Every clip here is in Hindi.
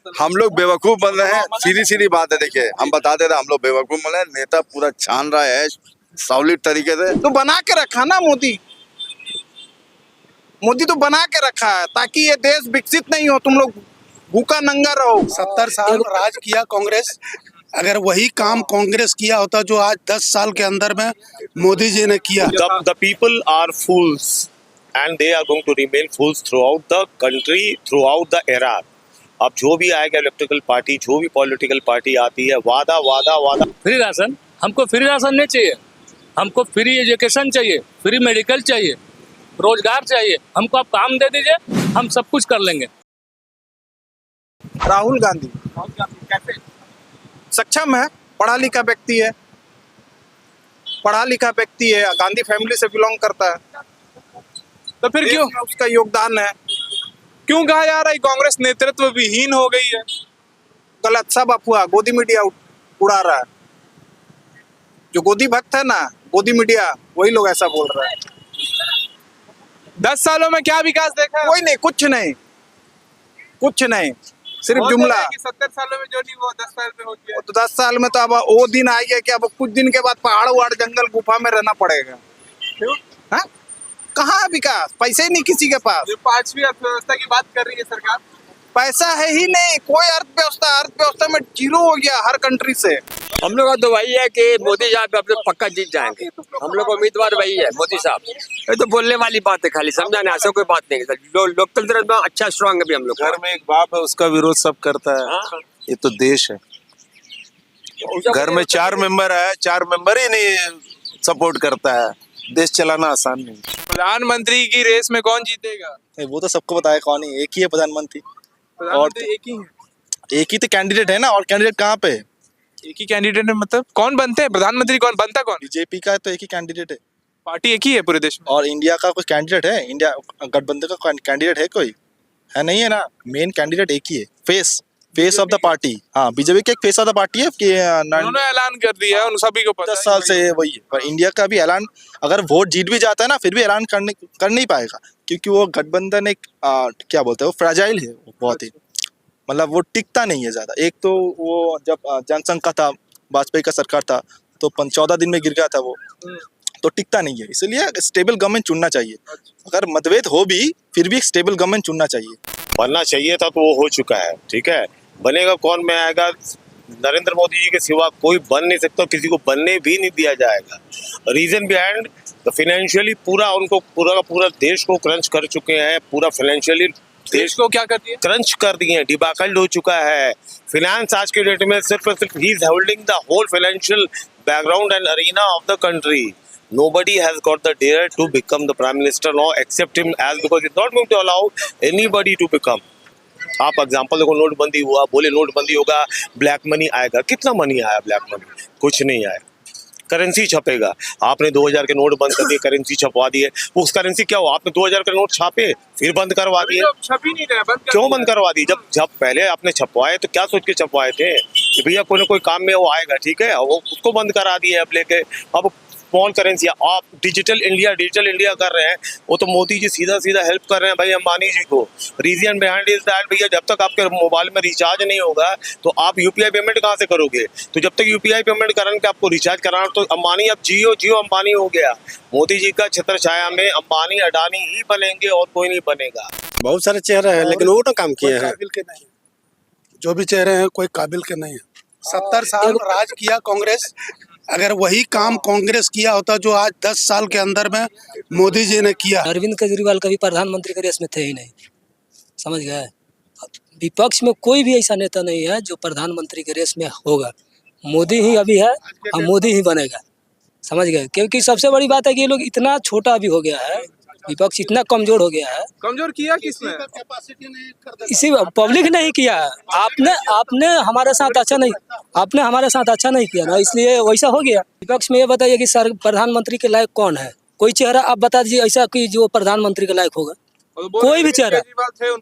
हम लोग बेवकूफ बन रहे हैं, सीधी सीधी बात है। देखिए हम बता दे रहे हैं, हम लोग बेवकूफ बन रहे हैं। नेता पूरा छान रहा है सॉलिड तरीके से। तो बना के रखा ना मोदी तो बना के रखा है ताकि ये देश विकसित नहीं हो, तुम लोग भूखा नंगा रहो। 70 साल राज किया कांग्रेस। अगर वही काम कांग्रेस किया होता जो आज 10 साल के अंदर में मोदी जी ने किया। The people are fools and they are going to remain fools throughout the country, throughout the era. अब जो भी आएगा इलेक्ट्रिकल पार्टी, जो भी पॉलिटिकल पार्टी आती है, वादा वादा वादा। फ्री राशन, हमको फ्री राशन नहीं चाहिए, हमको फ्री एजुकेशन चाहिए, फ्री मेडिकल चाहिए, रोजगार चाहिए। हमको आप काम दे दीजिए, हम सब कुछ कर लेंगे। राहुल गांधी कैसे सक्षम है, पढ़ा लिखा व्यक्ति है, गांधी फैमिली से बिलोंग करता है, तो फिर क्यों उसका योगदान है। क्यों कहा जा रहा है कांग्रेस नेतृत्व विहीन हो गई है? गलत, सब अफवाह, गोदी मीडिया उड़ा रहा है। जो गोदी भक्त है ना, गोदी मीडिया, वही लोग ऐसा बोल रहे हैं। 10 सालों में क्या विकास देखा है? कोई नहीं, कुछ नहीं, सिर्फ बोलते जुमला। हैं कि 70 सालों में जो नहीं वो 10 साल में हो गया। तो 10 साल में तो अब वो दिन आ गया कि अब कुछ दिन के बाद पहाड़ उहाड़ जंगल गुफा में रहना पड़ेगा। क्यों? हाँ? कहाँ है विकास? पैसे ही नहीं किसी के पास। जो 5वीं अर्थव्यवस्था की बात कर रही है सरकार, पैसा है ही नहीं, कोई अर्थव्यवस्था में जीरो हो गया हर कंट्री से। हम लोग का तो वही है कि मोदी जहाँ पे अपने पक्का जीत जाएंगे। हम लोग उम्मीदवार वही है, मोदी साहब। ये तो बोलने वाली बात है खाली, समझाने ऐसा कोई बात नहीं है। लोकतंत्र में अच्छा स्ट्रांग है भी हम लोग। घर में एक बाप है, उसका विरोध सब करता है। हाँ। ये तो देश है। घर में 4 मेंबर है, 4 मेंबर ही नहीं सपोर्ट करता है। देश चलाना आसान नहीं। प्रधानमंत्री की रेस में कौन जीतेगा? वो तो सबको पता है कौन है, एक ही है प्रधानमंत्री। प्रधानमंत्री एक ही है। एक ही तो कैंडिडेट है ना, और कैंडिडेट कहाँ पे है? एक ही कैंडिडेट है, मतलब कौन बनते हैं प्रधानमंत्री? कौन बनता? कौन? बीजेपी का तो एक ही कैंडिडेट है। पार्टी एक ही है पूरे देश में। और इंडिया का कोई कैंडिडेट है? इंडिया गठबंधन का कैंडिडेट है कोई? है नहीं है ना, मेन कैंडिडेट एक ही है। Face of the party. हाँ, बीजेपी के एक फेस ऑफ द पार्टी है कि उन्होंने ऐलान कर दिया है, उन सभी को पता 10 साल से वही है। पर इंडिया का भी ऐलान, अगर वोट जीत भी जाता है ना, फिर भी ऐलान कर नहीं पाएगा, क्योंकि वो गठबंधन एक क्या बोलते हैं, वो फ्रेजाइल है बहुत ही। मतलब वो टिकता नहीं है ज्यादा। एक तो वो जब जनसंघ का था, वाजपेयी का सरकार था, तो 14 दिन में गिर गया था वो, तो टिकता नहीं है। इसलिए स्टेबल गवर्नमेंट चुनना चाहिए। अगर मतभेद हो भी, फिर भी एक स्टेबल गवर्नमेंट चुनना चाहिए। बनना चाहिए था तो वो हो चुका है, ठीक है। बनेगा कौन में आएगा? नरेंद्र मोदी जी के सिवा कोई बन नहीं सकता, किसी को बनने भी नहीं दिया जाएगा। रीजन बिहाइंड द फाइनेंशियली पूरा उनको पूरा देश को क्रंच कर चुके हैं। पूरा फाइनेंशियली देश को क्या कर दिया? क्रंच कर दिए, डिबाकल्ड हो चुका है फिनेंस। आज के डेट में सिर्फ he is holding the whole financial background and arena of the country. Nobody has got the dare to become the prime minister now except him, as because it's not going to allow anybody to become. आप एग्जाम्पल देखो, नोटबंदी हुआ, बोले नोटबंदी होगा, ब्लैक मनी आएगा। कितना मनी आया ब्लैक मनी? कुछ नहीं आया। करेंसी छपेगा, आपने 2000 के नोट बंद कर दिए, करेंसी छपवा दिए। उस करेंसी क्या हुआ? आपने 2000 के नोट छापे, फिर बंद करवा दिए। छप ही नहीं रहा, बंद क्यों बंद करवा दी? जब पहले आपने छपवाए तो क्या सोच के छपवाए थे कि भैया कोई ना कोई काम में वो आएगा, ठीक है, वो उसको बंद करा दिए अब लेके। अब स्मॉल करेंसी आप डिजिटल इंडिया कर रहे हैं, वो तो मोदी जी सीधा हेल्प कर रहे हैं भाई अंबानी जी को। रीजन बिहाइंड इज दैट भैया, जब तक आपके मोबाइल में रिचार्ज नहीं होगा तो आप यूपीआई पेमेंट कहाँ से करोगे? तो जब तक यूपीआई पेमेंट कराने के आपको रिचार्ज कराना, तो अंबानी अब जियो अंबानी हो गया। मोदी जी का छत्र छाया में अंबानी अडानी ही बनेंगे और कोई नहीं बनेगा। बहुत सारे चेहरे हैं, लेकिन वो ना काम किए हैं। काबिल के नहीं, जो भी चेहरे हैं कोई काबिल के नहीं है। 70 साल राज किया कांग्रेस। अगर वही काम कांग्रेस किया होता जो आज 10 साल के अंदर में मोदी जी ने किया। अरविंद केजरीवाल कभी प्रधानमंत्री के रेस में थे ही नहीं, समझ गए। विपक्ष में कोई भी ऐसा नेता नहीं है जो प्रधानमंत्री के रेस में होगा। मोदी ही अभी है और मोदी ही बनेगा, समझ गए। क्योंकि सबसे बड़ी बात है कि ये लोग इतना छोटा भी हो गया है, विपक्ष इतना कमजोर हो गया है। कमजोर किया किसने? इसी पब्लिक नहीं किया। आपने हमारे साथ अच्छा नहीं किया ना, इसलिए वैसा हो गया। विपक्ष में ये बताइए कि सर प्रधानमंत्री के लायक कौन है? कोई चेहरा आप बता दीजिए ऐसा कि जो प्रधानमंत्री के लायक होगा। कोई भी चेहरा,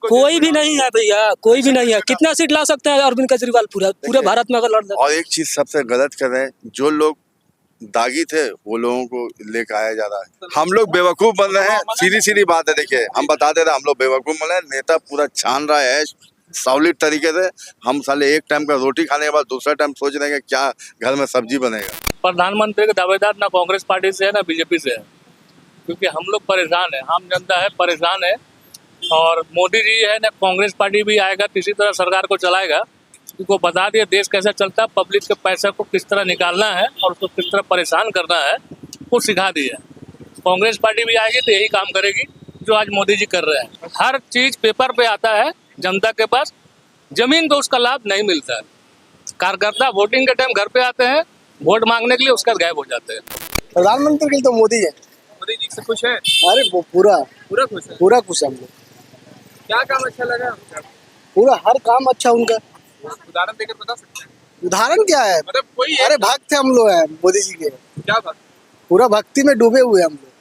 कोई भी नहीं है भैया, कोई भी नहीं है। कितना सीट ला सकते हैं अरविंद केजरीवाल पूरे भारत में अगर लड़? और एक चीज सबसे गलत कर रहे हैं, जो लोग दागी थे वो लोगों को लेकर आया जा रहा है। हम लोग बेवकूफ बन रहे हैं, सीधी सीधी बात है। देखिए हम बता दे रहे हैं, हम लोग बेवकूफ बन रहे हैं। नेता पूरा छान रहा है सॉलिड तरीके से। हम साले एक टाइम का रोटी खाने के बाद दूसरा टाइम सोच रहे हैं कि क्या घर में सब्जी बनेगा। प्रधानमंत्री के दावेदार ना कांग्रेस पार्टी से है ना बीजेपी से है, क्योंकि हम लोग परेशान है, आम जनता है परेशान है। और मोदी जी है ना, कांग्रेस पार्टी भी आएगा किसी तरह सरकार को चलाएगा, क्योंकि वो बता दिया देश कैसे चलता है, पब्लिक के पैसे को किस तरह निकालना है और उसको किस तरह परेशान करना है वो सिखा दिया। कांग्रेस पार्टी भी आएगी तो यही काम करेगी जो आज मोदी जी कर रहे हैं। हर चीज पेपर पे आता है, जनता के पास जमीन तो उसका लाभ नहीं मिलता है। कार्यकर्ता वोटिंग के टाइम घर पे आते हैं वोट मांगने के लिए, उसका गायब हो जाते हैं। प्रधानमंत्री के लिए तो मोदी है। मोदी जी से खुश है? अरे वो पूरा खुश है। पूरा खुश है हम लोग। क्या काम अच्छा लगा? पूरा हर काम अच्छा उनका। उदाहरण देकर बता सकते हैं? उदाहरण क्या है? मतलब कोई अरे भक्त है हम लोग हैं मोदी जी के, क्या बात? पूरा भक्ति में डूबे हुए हम लोग।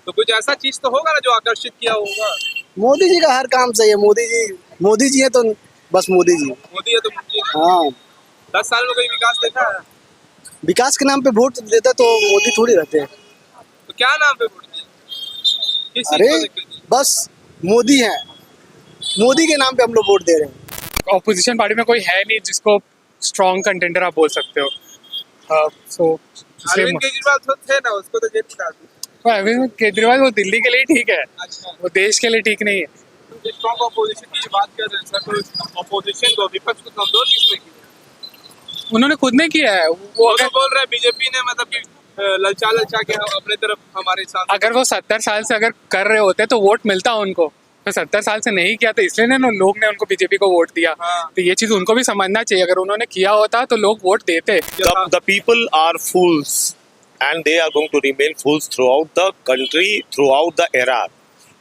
तो कुछ ऐसा चीज तो होगा ना जो आकर्षित किया होगा? मोदी जी का हर काम सही है। मोदी जी है तो बस मोदी जी। मोदी है तो मोदी है। हाँ, 10 साल में कोई विकास देखा है? विकास के नाम पे वोट देता तो मोदी थोड़ी रहते हैं। तो क्या नाम पे वोट दिया? किस चीज अरे को देख के दिया? बस मोदी है, मोदी के नाम पे हम लोग वोट दे रहे हैं। ऑपोजिशन पार्टी में कोई है नहीं जिसको स्ट्रॉन्ग कंटेंडर आप बोल सकते हो। अरविंद केजरीवाल तो थे ना, उसको तो जेल निकाल दिया। अरविंद केजरीवाल वो दिल्ली के लिए ठीक है, अच्छा, वो देश के लिए ठीक नहीं है। तो स्ट्रॉन्ग ऑपोजिशन की बात कर रहे हैं सर, तो ऑपोजिशन को, विपक्ष को कमजोर किसने किया? उन्होंने खुद ने किया है। वो वो तो अगर बोल रहे हैं बीजेपी ने, मतलब कि ललचा के अपने तरफ हमारे साथ। अगर वो 70 साल से अगर कर रहे होते तो वोट मिलता उनको, तो 70 साल से नहीं किया तो इसलिए ना लोग ने उनको बीजेपी को वोट दिया। हाँ। तो ये चीज उनको भी समझना चाहिए, अगर उन्होंने किया होता तो लोग वोट देते। The people are fools and they are going to remain fools throughout the country, throughout the era.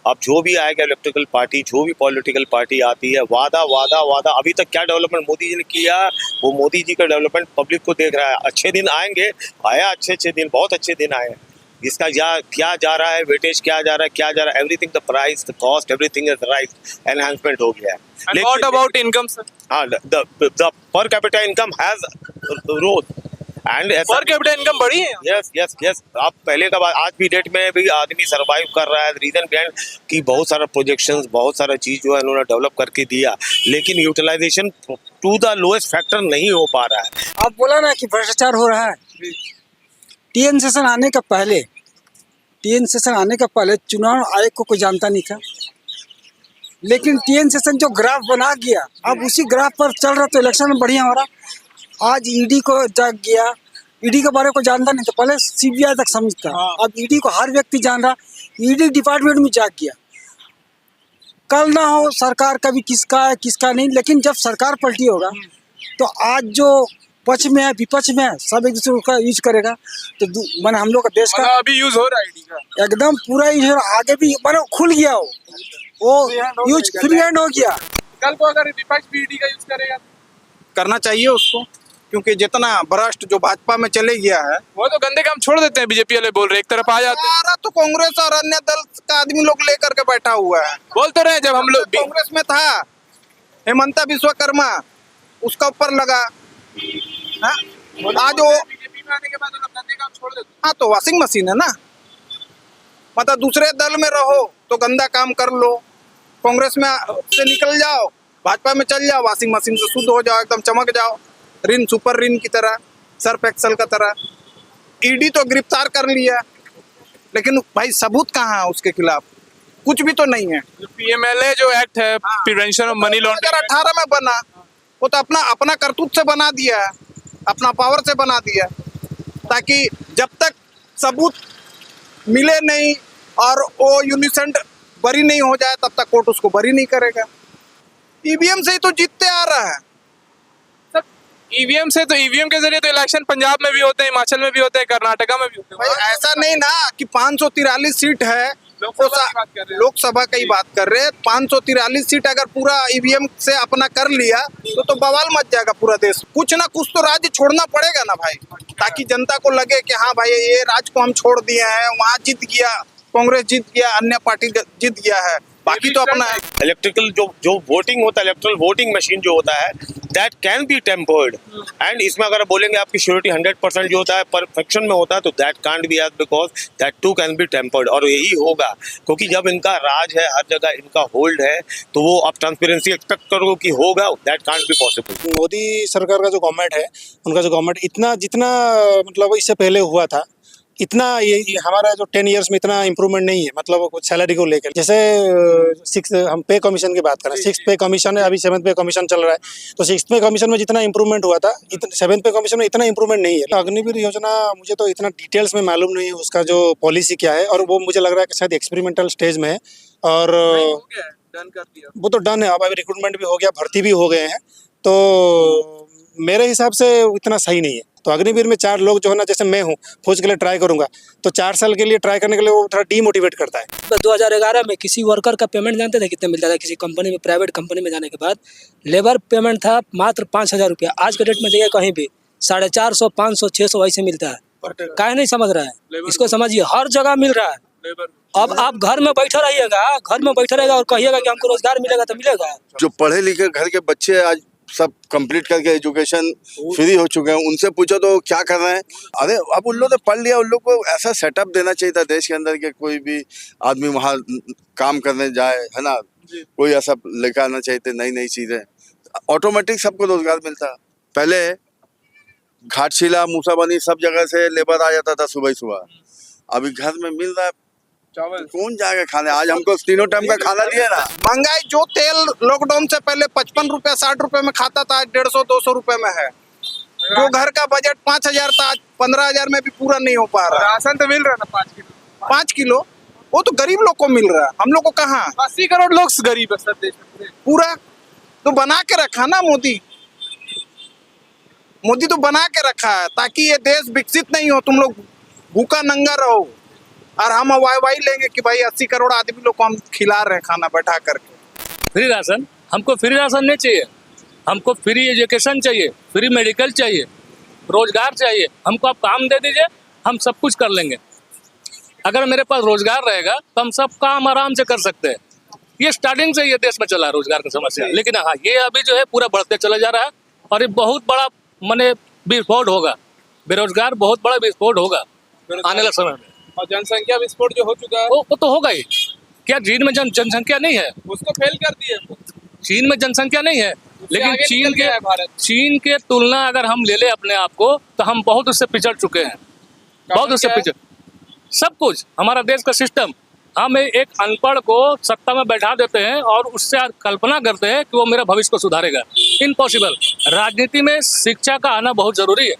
अब जो भी आएगा इलेक्ट्रिकल पार्टी, जो भी पॉलिटिकल पार्टी आती है, वादा वादा वादा। अभी तक क्या डेवलपमेंट मोदी जी ने किया, वो मोदी जी का डेवलपमेंट पब्लिक को देख रहा है। अच्छे दिन आएंगे, आया अच्छे दिन, बहुत अच्छे दिन आए। इसका क्या जा रहा है, वेटेज क्या जा रहा है, everything, the price, the cost, everything is right, enhancement हो गया है। What about income sir? हाँ, the per capita income has rose and per capita income बढ़ी है? यस। आप पहले का बात, आज भी डेट में भी आदमी सरवाइव कर रहा है। रीजन बिहाइंड कि बहुत सारा प्रोजेक्शंस, बहुत सारा चीज जो है उन्होंने डेवलप करके दिया, लेकिन utilization to the lowest factor नहीं हो पा रहा है। आप बोला ना कि भ्रष्टाचार हो रहा है। टीएन सेशन आने का पहले चुनाव आयोग को कोई जानता नहीं था, लेकिन टीएन सेशन जो ग्राफ बना गया, अब उसी ग्राफ पर चल रहा तो इलेक्शन में बढ़िया हो रहा। आज ईडी को जाग गया, ईडी के बारे को जानता नहीं था, पहले सीबीआई तक समझता। अब ईडी को हर व्यक्ति जान रहा, ईडी डिपार्टमेंट में जाग गया। कल ना हो सरकार का भी किसका है किसका नहीं, लेकिन जब सरकार पलटी होगा तो आज जो पक्ष में है विपक्ष में है सब एक दूसरे का यूज करेगा। तो मैंने हम लोग का देश का अभी यूज हो रहा है ईडी का एकदम पूरा यूज हो रहा, आगे भी मैंने खुल गया वो यूज फ्री हैंड हो गया। कल को अगर विपक्ष भी ईडी का यूज करेगा, करना चाहिए उसको, क्योंकि जितना भ्रष्ट जो भाजपा में चले गया है, वो तो गंदे काम छोड़ देते हैं। बीजेपी वाले बोल रहे एक तरफ आ जाते हैं। सारा तो कांग्रेस और अन्य दल का आदमी लोग लेकर के बैठा हुआ है। बोल तो रहे जब हम लोग कांग्रेस में था हेमंता विश्वकर्मा, उसका ऊपर लगा। हाँ? आज वो बीजेपी में आने के बाद लोग गंदे काम छोड़ देते हैं। हाँ तो वॉशिंग मशीन है ना, मतलब दूसरे दल में रहो तो गंदा काम कर लो, कांग्रेस में से निकल जाओ, भाजपा में चल जाओ, वॉशिंग मशीन से शुद्ध हो जाओ, एकदम चमक जाओ, रिन सुपर रिन की तरह, सर्फ एक्सल का तरह। ईडी तो गिरफ्तार कर लिया, लेकिन भाई सबूत कहाँ है उसके खिलाफ? कुछ भी तो नहीं है। पीएमएलए जो एक्ट है, प्रिवेंशन ऑफ मनी लॉन्ड्रिंग, 2018 में बना, वो तो अपना करतूत से बना दिया है, अपना पावर से बना दिया, ताकि जब तक सबूत मिले नहीं और वो यूनिसेंट बरी नहीं हो जाए तब तक कोर्ट उसको बरी नहीं करेगा। ईवीएम से ही तो जीतते आ रहा है। ईवीएम से तो ईवीएम के जरिए तो इलेक्शन पंजाब में भी होते हैं, हिमाचल में भी होते हैं, कर्नाटका में भी होते हैं। भाई ऐसा नहीं ना कि 543 सीट है, लोकसभा की बात कर रहे हैं। 543 सीट अगर पूरा ईवीएम से अपना कर लिया तो बवाल मच जाएगा पूरा देश। कुछ ना कुछ तो राज्य छोड़ना पड़ेगा ना भाई, ताकि जनता को लगे कि हाँ भाई ये राज्य को हम छोड़ दिए हैं, वहाँ जीत गया कांग्रेस, जीत गया अन्य पार्टी जीत गया है, बाकी तो अपना है। इलेक्ट्रिकल जो वोटिंग होता है, इलेक्ट्रल वोटिंग मशीन जो होता है, that can be tempered. And इसमें अगर बोलेंगे आपकी श्योरिटी 100% जो होता है परफेक्शन में होता है, तो that can't be as because that too can be tempered. और यही होगा क्योंकि जब इनका राज है, हर जगह इनका होल्ड है, तो वो आप ट्रांसपेरेंसी एक्सपेक्ट करो कि होगा, that can't be possible. Modi सरकार का जो गवर्नमेंट है, उनका जो गवर्नमेंट इतना जितना मतलब इससे पहले हुआ था, इतना ये हमारा जो 10 इयर्स में इतना इम्प्रूवमेंट नहीं है, मतलब कुछ सैलरी को लेकर। जैसे 6 हम पे कमीशन की बात करें, 6th पे कमीशन है, अभी 7th पे कमीशन चल रहा है, तो 6th पे कमीशन में जितना इम्प्रूवमेंट हुआ था, 7th पे कमीशन में इतना इम्प्रूवमेंट नहीं है। अग्निवीर योजना मुझे तो इतना डिटेल्स में मालूम नहीं है उसका जो पॉलिसी क्या है, और वो मुझे लग रहा है कि शायद एक्सपेरिमेंटल स्टेज में है, और डन कर दिया। वो तो डन है, अब अभी रिक्रूटमेंट भी हो गया, भर्ती भी हो गए हैं, तो मेरे हिसाब से इतना सही नहीं है। तो अग्निवीर में 4 लोग जो है ना, जैसे मैं हूँ, फौज के लिए ट्राई करूंगा, तो 4 साल के लिए ट्राई करने के लिए वो थोड़ा डीमोटिवेट करता है। तो 2011 में किसी वर्कर का पेमेंट जानते थे कितने मिलता था? किसी कंपनी में, प्राइवेट कंपनी में जाने के बाद लेबर पेमेंट था मात्र 5,000 रुपया। आज के डेट में जाइए कहीं भी 450, 500, 600 ऐसे मिलता है। काहे नहीं समझ रहा है इसको? समझिए, हर जगह मिल रहा है। अब आप घर में बैठा रहिएगा, घर में बैठा रहेगा और कहिएगा कि हमको रोजगार मिलेगा, तो मिलेगा? जो पढ़े लिखे घर के बच्चे आज सब कंप्लीट करके एजुकेशन फ्री हो चुके हैं, उनसे पूछो तो क्या कर रहे हैं। अरे अब उन लोगों ने पढ़ लिया, उन लोग को ऐसा सेटअप देना चाहिए था देश के अंदर कि कोई भी आदमी वहाँ काम करने जाए, है ना, कोई ऐसा लेकर आना चाहिए थे नई नई चीजें, ऑटोमेटिक सबको रोजगार मिलता। पहले घाटशिला, मूसाबनी सब जगह से लेबर आ जाता था सुबह सुबह, अभी घर में मिल रहा है, चावल कौन जाएगा खाने? आज हमको तीनों टाइम का खाना दिया ना। महंगाई जो तेल लॉकडाउन से पहले 55 रुपए 60 रुपए में खाता था, आज 150-200 रुपए में है। जो घर का बजट 5,000 था, आज 15,000 में भी पूरा नहीं हो पा रहा। राशन तो मिल रहा है ना 5 किलो। 5 किलो वो तो गरीब लोग को मिल रहा है, हम लोग को कहाँ? 80 करोड़ लोग गरीब है सर देश में। पूरा तो बना के रखा ना मोदी तो बना के रखा है ताकि ये देश विकसित नहीं हो, तुम लोग भूखा नंगा रहो, और हम वाई लेंगे कि भाई 80 करोड़ आदमी लोग को हम खिला रहे हैं खाना बैठा करके। Free ration? हमको फ्री राशन नहीं चाहिए, हमको फ्री एजुकेशन चाहिए, फ्री मेडिकल चाहिए, रोजगार चाहिए। हमको आप काम दे दीजिए, हम सब कुछ कर लेंगे। अगर मेरे पास रोजगार रहेगा तो हम सब काम आराम से कर सकते हैं। ये स्टार्टिंग से ये देश में चला है रोजगार की समस्या, लेकिन हाँ, ये अभी जो है पूरा बढ़ते चला जा रहा है, और ये बहुत बड़ा माने विस्फोट होगा, बेरोजगार बहुत बड़ा विस्फोट होगा आने वाले समय में। और जनसंख्या विस्फोट जो हो चुका है वो तो होगा ही। क्या चीन में जनसंख्या नहीं है? उसको फेल कर दिए। चीन में जनसंख्या नहीं है, लेकिन आगे निकल गया है भारत। चीन के तुलना अगर हम ले ले अपने आप को, तो हम बहुत उससे पिछड़ चुके हैं, बहुत उससे पिछड़। सब कुछ हमारा देश का सिस्टम, हम एक अनपढ़ को सत्ता में बैठा देते हैं और उससे कल्पना करते हैं कि वो मेरा भविष्य को सुधारेगा। इम्पॉसिबल। राजनीति में शिक्षा का आना बहुत जरूरी है।